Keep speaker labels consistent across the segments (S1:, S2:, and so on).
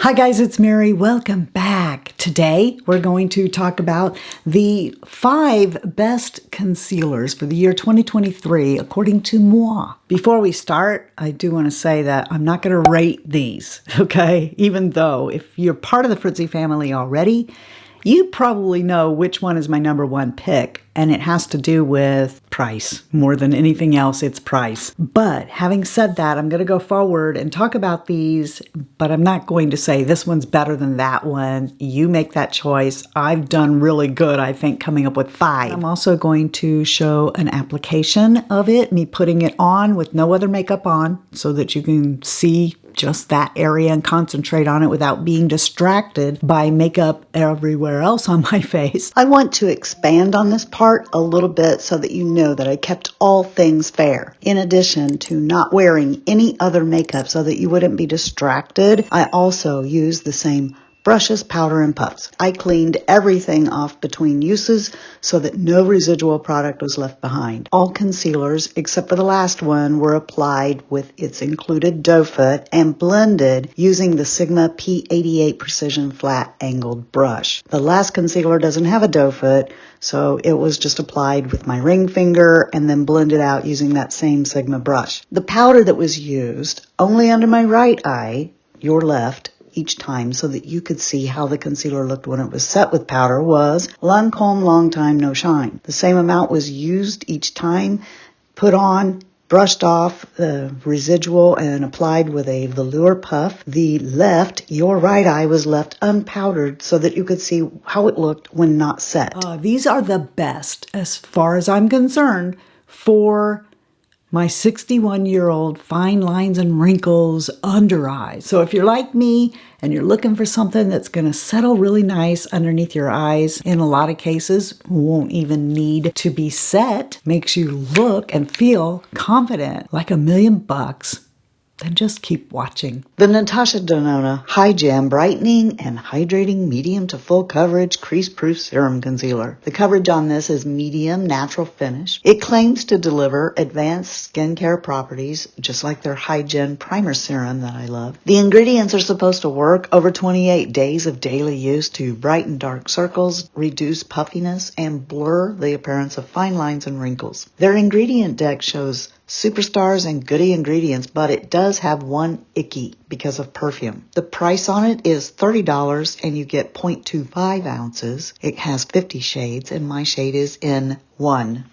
S1: Hi guys, it's Mary. Welcome back. Today we're going to talk about the 5 best concealers for the year 2023 according to moi. Before we start, I do want to say that I'm not going to rate these, okay? Even though if you're part of the Fritzy family already, you probably know which one is my #1 pick, and it has to do with price. More than anything else, it's price. But having said that, I'm going to go forward and talk about these, but I'm not going to say this one's better than that one. You make that choice. I've done really good, I think, coming up with 5. I'm also going to show an application of it, me putting it on with no other makeup on, so that you can see just that area and concentrate on it without being distracted by makeup everywhere else on my face. I want to expand on this part a little bit so that you know that I kept all things fair. In addition to not wearing any other makeup so that you wouldn't be distracted, I also used the same brushes, powder, and puffs. I cleaned everything off between uses so that no residual product was left behind. All concealers, except for the last one, were applied with its included doe foot and blended using the Sigma P88 Precision Flat Angled Brush. The last concealer doesn't have a doe foot, so it was just applied with my ring finger and then blended out using that same Sigma brush. The powder that was used only under my right eye, your left, each time so that you could see how the concealer looked when it was set with powder was Lancôme Long Time No Shine. The same amount was used each time, put on, brushed off the residual and applied with a velour puff. The left, your right eye, was left unpowdered so that you could see how it looked when not set. These are the best, as far as I'm concerned, for my 61-year-old fine lines and wrinkles under eyes. So if you're like me and you're looking for something that's going to settle really nice underneath your eyes, in a lot of cases won't even need to be set, makes you look and feel confident like $1,000,000, then just keep watching. The Natasha Denona Hy-Glam Brightening and Hydrating Medium to Full Coverage Crease Proof Serum Concealer. The coverage on this is medium natural finish. It claims to deliver advanced skincare properties, just like their Hy-Glam Primer Serum that I love. The ingredients are supposed to work over 28 days of daily use to brighten dark circles, reduce puffiness, and blur the appearance of fine lines and wrinkles. Their ingredient deck shows superstars and goody ingredients, but it does have one icky because of perfume. The price on it is $30 and you get 0.25 ounces. It has 50 shades and my shade is in 1.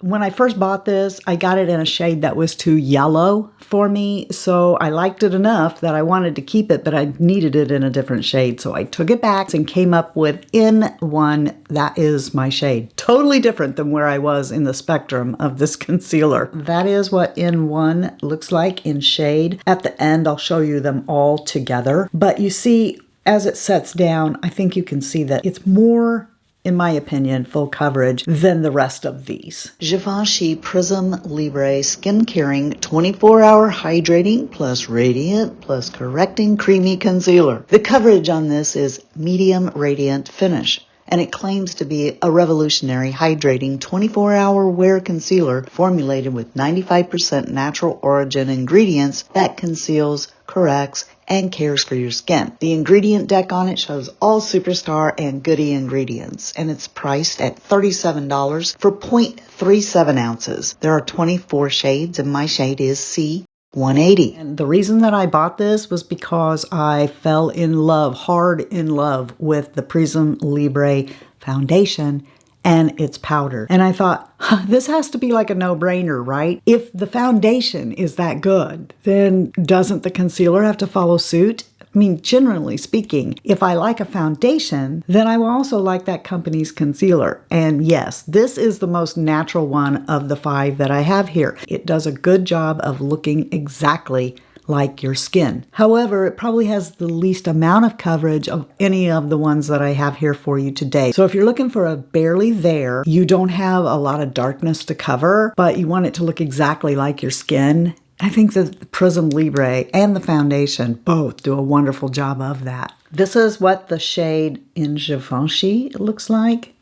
S1: When I first bought this, I got it in a shade that was too yellow for me, so I liked it enough that I wanted to keep it, but I needed it in a different shade. So I took it back and came up with in 1, that is my shade. Totally different than where I was in the spectrum of this concealer. That is what in 1 looks like in shade. At the end, I'll show you them all together. But you see, as it sets down, I think you can see that it's more, in my opinion, full coverage than the rest of these. Givenchy Prisme Libre Skin Caring 24-Hour Hydrating plus Radiant plus Correcting Creamy Concealer. The coverage on this is medium radiant finish, and it claims to be a revolutionary hydrating 24-hour wear concealer formulated with 95% natural origin ingredients that conceals, corrects, and cares for your skin. The ingredient deck on it shows all superstar and goody ingredients, and it's priced at $37 for 0.37 ounces. There are 24 shades, and my shade is C180. And the reason that I bought this was because I fell in love, hard in love, with the Prisme Libre foundation and its powder. And I thought, this has to be like a no-brainer, right? If the foundation is that good, then doesn't the concealer have to follow suit? I mean, generally speaking, if I like a foundation, then I will also like that company's concealer. And yes, this is the most natural one of the 5 that I have here. It does a good job of looking exactly like your skin. However, it probably has the least amount of coverage of any of the ones that I have here for you today. So if you're looking for a barely there, you don't have a lot of darkness to cover, but you want it to look exactly like your skin, I think that the Prisme Libre and the foundation both do a wonderful job of that. This is what the shade in Givenchy looks like.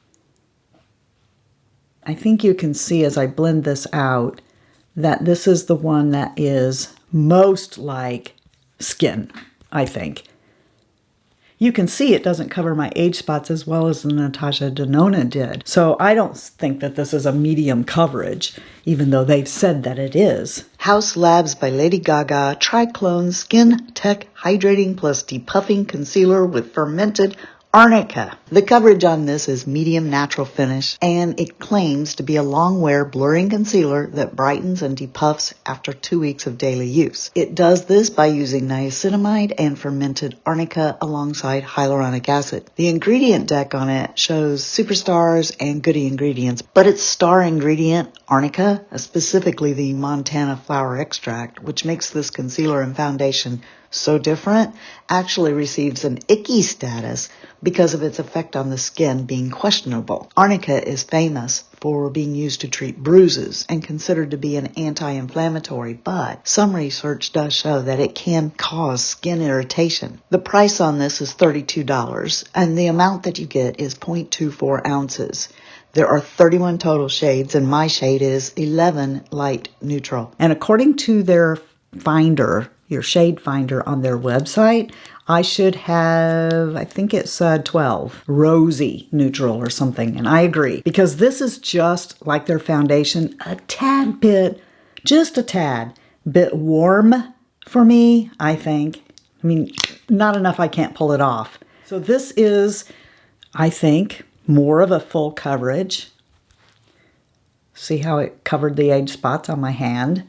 S1: I think you can see as I blend this out that this is the one that is most like skin, I think. you can see it doesn't cover my age spots as well as the Natasha Denona did. So I don't think that this is a medium coverage, even though they've said that it is. HAUS Labs by Lady Gaga Triclone Skin Tech Hydrating Plus Depuffing Concealer with Fermented Arnica. The coverage on this is medium natural finish, and it claims to be a long wear blurring concealer that brightens and depuffs after 2 weeks of daily use. It does this by using niacinamide and fermented arnica alongside hyaluronic acid. The ingredient deck on it shows superstars and goody ingredients, but its star ingredient, arnica, specifically the Montana flower extract, which makes this concealer and foundation so different, actually receives an icky status because of its effect on the skin being questionable. Arnica is famous for being used to treat bruises and considered to be an anti-inflammatory, but some research does show that it can cause skin irritation. The price on this is $32, and the amount that you get is 0.24 ounces. There are 31 total shades, and my shade is 11 light neutral. And according to their finder, your shade finder on their website, I should have, I think it's 12, rosy neutral or something. And I agree, because this is just like their foundation, a tad bit, just a tad bit warm for me, I think. I mean, not enough I can't pull it off. So this is, I think, more of a full coverage. See how it covered the age spots on my hand?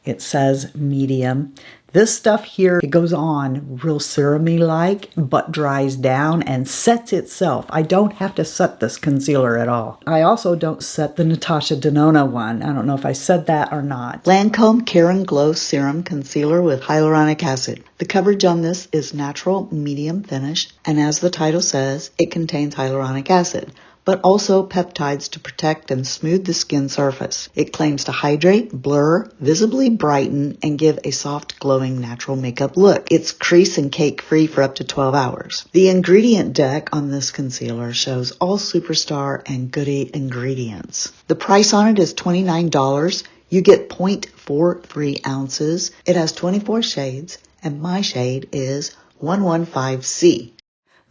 S1: It says medium. This stuff here, it goes on real serum-y like, but dries down and sets itself. I don't have to set this concealer at all. I also don't set the Natasha Denona one. I don't know if I said that or not. Lancôme Care and Glow Serum Concealer with Hyaluronic Acid. The coverage on this is natural medium finish, and as the title says, it contains hyaluronic acid, but also peptides to protect and smooth the skin surface. It claims to hydrate, blur, visibly brighten, and give a soft, glowing, natural makeup look. It's crease and cake-free for up to 12 hours. The ingredient deck on this concealer shows all superstar and goody ingredients. The price on it is $29. You get 0.43 ounces. It has 24 shades, and my shade is 115C.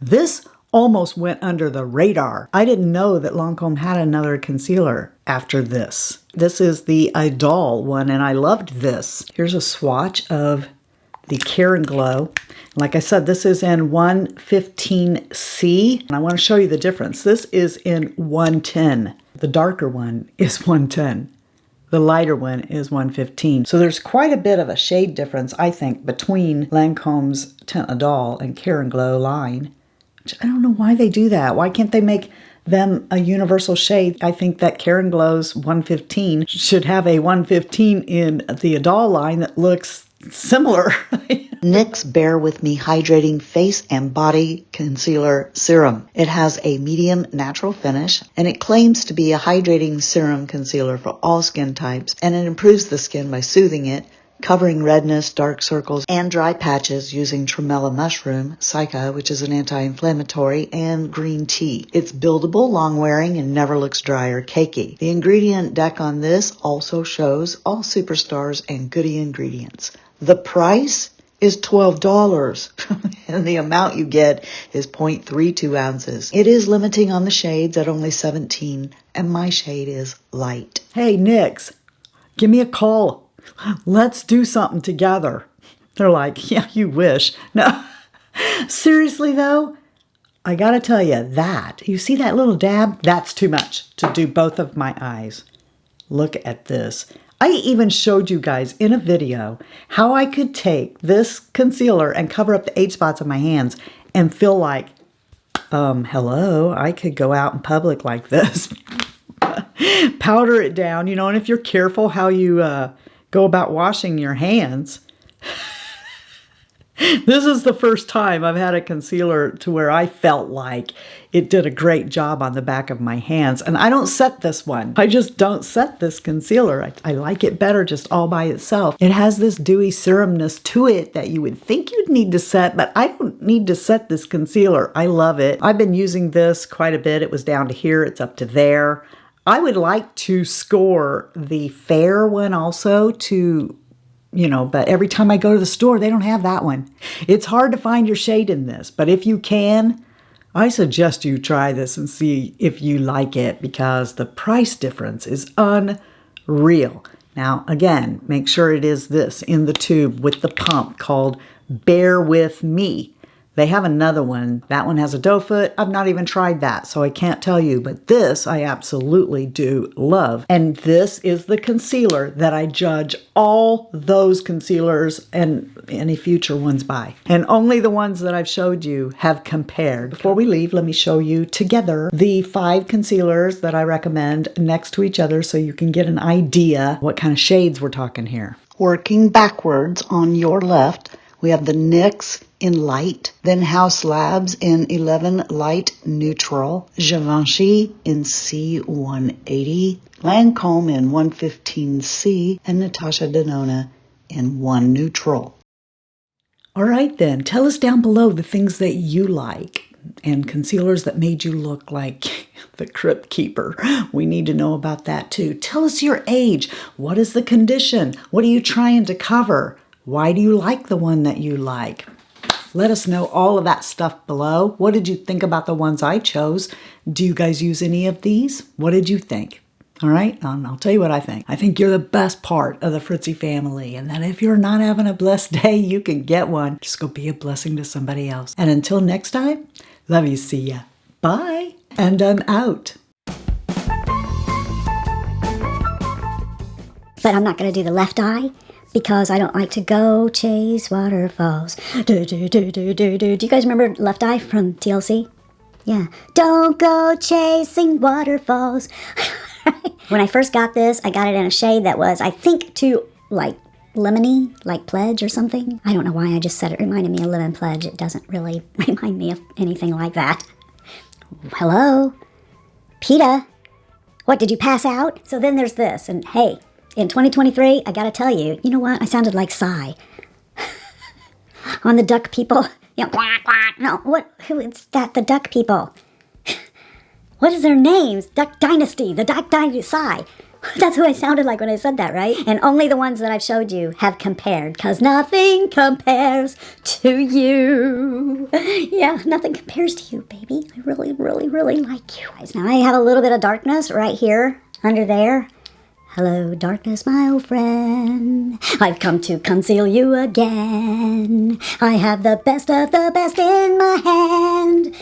S1: This almost went under the radar. I didn't know that Lancôme had another concealer after this. This is the Idol one, and I loved this. Here's a swatch of the Care and Glow. Like I said, this is in 115C, and I want to show you the difference. This is in 110. The darker one is 110. The lighter one is 115. So there's quite a bit of a shade difference, I think, between Lancôme's Tint Idol and Care and Glow line. I don't know why they do that. Why can't they make them a universal shade? I think that Care and Glow's 115 should have a 115 in the Idol line that looks similar. NYX Bear With Me Hydrating Face and Body Concealer Serum. It has a medium natural finish, and it claims to be a hydrating serum concealer for all skin types, and it improves the skin by soothing it, covering redness, dark circles, and dry patches using tremella mushroom, Cica, which is an anti-inflammatory, and green tea. It's buildable, long-wearing, and never looks dry or cakey. The ingredient deck on this also shows all superstars and goody ingredients. The price is $12, and the amount you get is 0.32 ounces. It is limiting on the shades at only 17, and my shade is light. Hey, NYX, give me a call. Let's do something together. They're like, yeah, you wish. No, seriously though, I gotta tell you that, you see that little dab? That's too much to do both of my eyes. Look at this. I even showed you guys in a video how I could take this concealer and cover up the age spots on my hands and feel like, hello, I could go out in public like this. Powder it down, and if you're careful how you go about washing your hands. This is the first time I've had a concealer to where I felt like it did a great job on the back of my hands. And I don't set this one. I just don't set this concealer. I like it better just all by itself. It has this dewy serumness to it that you would think you'd need to set, but I don't need to set this concealer. I love it. I've been using this quite a bit. It was down to here. It's up to there. I would like to score the fair one also to but every time I go to the store, they don't have that one. It's hard to find your shade in this, but if you can, I suggest you try this and see if you like it because the price difference is unreal. Now, again, make sure it is this in the tube with the pump called Bear With Me. They have another one. That one has a doe foot. I've not even tried that, so I can't tell you. But this I absolutely do love. And this is the concealer that I judge all those concealers and any future ones by. And only the ones that I've showed you have compared. Before we leave, let me show you together the 5 concealers that I recommend next to each other so you can get an idea what kind of shades we're talking here. Working backwards on your left, we have the NYX in light, then HAUS Labs in 11 light neutral, Givenchy in C180, Lancôme in 115C, and Natasha Denona in 1 neutral. All right then, tell us down below the things that you like and concealers that made you look like the Crypt Keeper. We need to know about that too. Tell us your age. What is the condition? What are you trying to cover? Why do you like the one that you like? Let us know all of that stuff below. What did you think about the ones I chose? Do you guys use any of these? What did you think? All right, I'll tell you what I think. I think you're the best part of the Fritzy family, and that if you're not having a blessed day, you can get one. Just go be a blessing to somebody else. And until next time, love you, see ya. Bye, and I'm out.
S2: But I'm not going to do the left eye because I don't like to go chase waterfalls. Do you guys remember Left Eye from TLC? Yeah. Don't go chasing waterfalls. When I first got this, I got it in a shade that was, I think, too, like, lemony, like Pledge or something. I don't know why I just said it reminded me of Lemon Pledge. It doesn't really remind me of anything like that. Hello? PETA? What, did you pass out? So then there's this, and hey, in 2023, I gotta tell you, you know what? I sounded like Psy. On the duck people. Quack, quack. No, who is that? The duck people. What is their names? Duck Dynasty. The Duck Dynasty. Psy. That's who I sounded like when I said that, right? And only the ones that I've showed you have compared, because nothing compares to you. Yeah, nothing compares to you, baby. I really, really, really like you. Now I have a little bit of darkness right here, under there. Hello, darkness, my old friend. I've come to conceal you again. I have the best of the best in my hand.